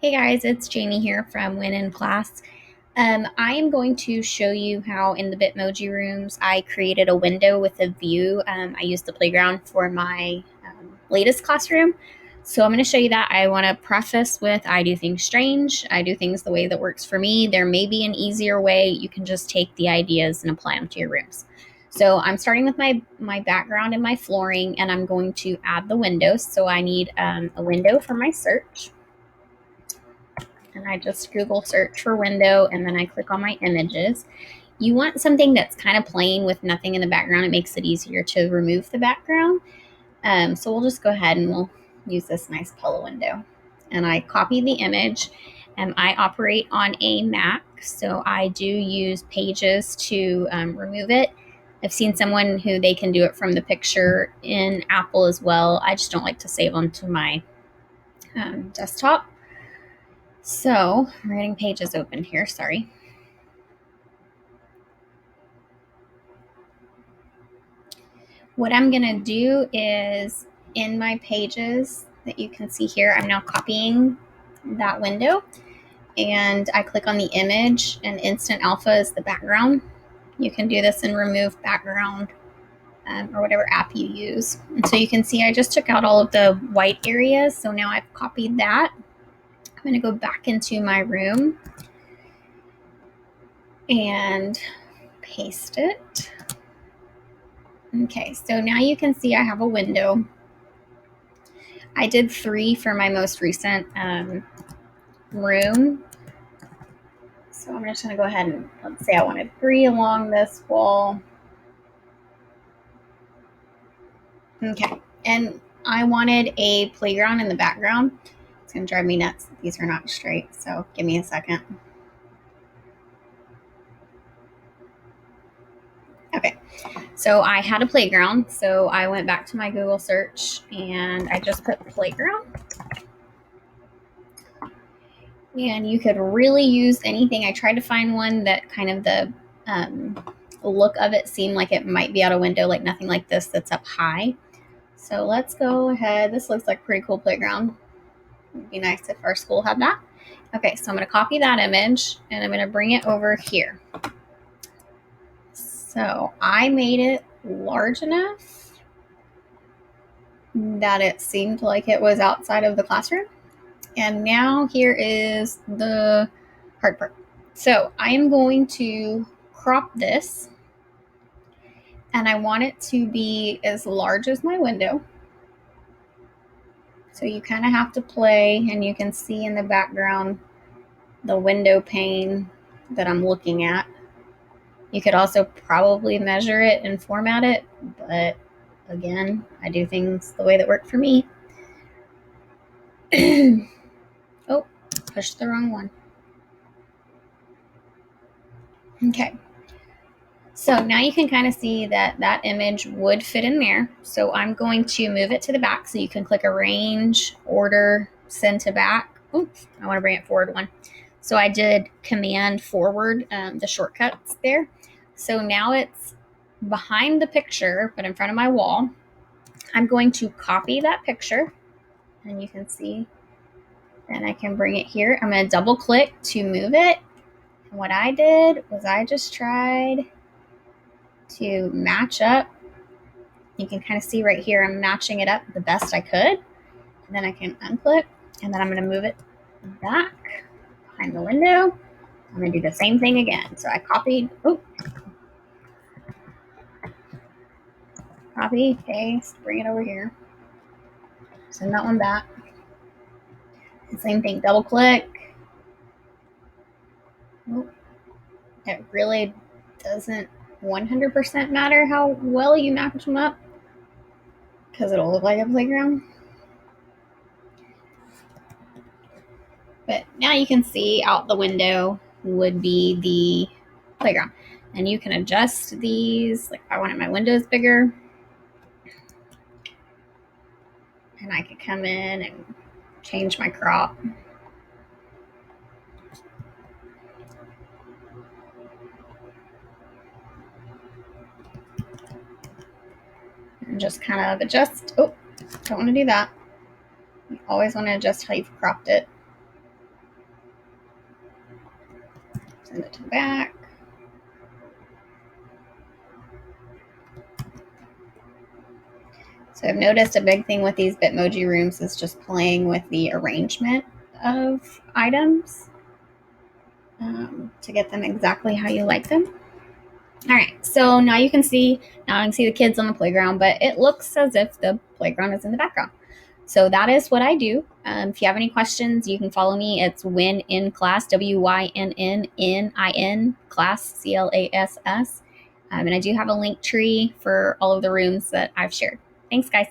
Hey guys, it's Jamie here from Win in Class. I am going to show you how in the Bitmoji rooms I created a window with a view. I used the playground for my latest classroom. So I'm going to show you that. I want to preface with I do things strange. I do things the way that works for me. There may be an easier way. You can just take the ideas and apply them to your rooms. So I'm starting with my background and my flooring, and I'm going to add the windows. So I need a window for my search. And I just Google search for window and then I click on my images. You want something that's kind of plain with nothing in the background. It makes it easier to remove the background. So we'll just go ahead and we'll use this nice pillow window. And I copy the image and I operate on a Mac. So I do use Pages to remove it. I've seen someone who they can do it from the picture in Apple as well. I just don't like to save them to my desktop. So I'm getting Pages open here, sorry. What I'm gonna do is in my Pages that you can see here, I'm now copying that window and I click on the image and Instant Alpha is the background. You can do this in Remove Background or whatever app you use. And so you can see I just took out all of the white areas. So now I've copied that. I'm gonna go back into my room and paste it. Okay, so now you can see I have a window. I did 3 for my most recent room. So I'm just going to go ahead and let's say I wanted 3 along this wall. Okay, and I wanted a playground in the background. It's going to drive me nuts. These are not straight, so give me a second. Okay, so I had a playground, so I went back to my Google search and I just put playground. And you could really use anything. I tried to find one that kind of the look of it seemed like it might be out a window, like nothing like this that's up high. So let's go ahead. This looks like a pretty cool playground. It'd be nice if our school had that. Okay, so I'm going to copy that image and I'm going to bring it over here. So I made it large enough that it seemed like it was outside of the classroom. And now here is the hard part. So I am going to crop this and I want it to be as large as my window. So you kind of have to play and you can see in the background the window pane that I'm looking at. You could also probably measure it and format it, but again, I do things the way that work for me. Oh, pushed the wrong one. Okay. So now you can kind of see that that image would fit in there. So I'm going to move it to the back. So you can click Arrange, Order, Send to Back. Oops, I want to bring it forward one. So I did Command Forward, the shortcuts there. So now it's behind the picture, but in front of my wall. I'm going to copy that picture. And you can see, and I can bring it here. I'm going to double click to move it. And what I did was I just tried to match up. You can kind of see right here, I'm matching it up the best I could. And then I can unclick, and then I'm going to move it back behind the window. I'm going to do the same thing again. So I copied, copy, paste, bring it over here. Send that one back. And same thing, double click. It really doesn't 100% matter how well you match them up because it'll look like a playground. But now you can see out the window would be the playground. And you can adjust these. Like if I wanted my windows bigger, and I could come in and change my crop. And just kind of adjust. Oh, don't want to do that. You always want to adjust how you've cropped it. Send it to the back. So I've noticed a big thing with these Bitmoji rooms is just playing with the arrangement of items to get them exactly how you like them. All right, so now you can see, now I can see the kids on the playground, but it looks as if the playground is in the background. So that is what I do. If you have any questions, you can follow me. It's Wynn in Class, WYNNNIN Class, CLASS. And I do have a link tree for all of the rooms that I've shared. Thanks, guys.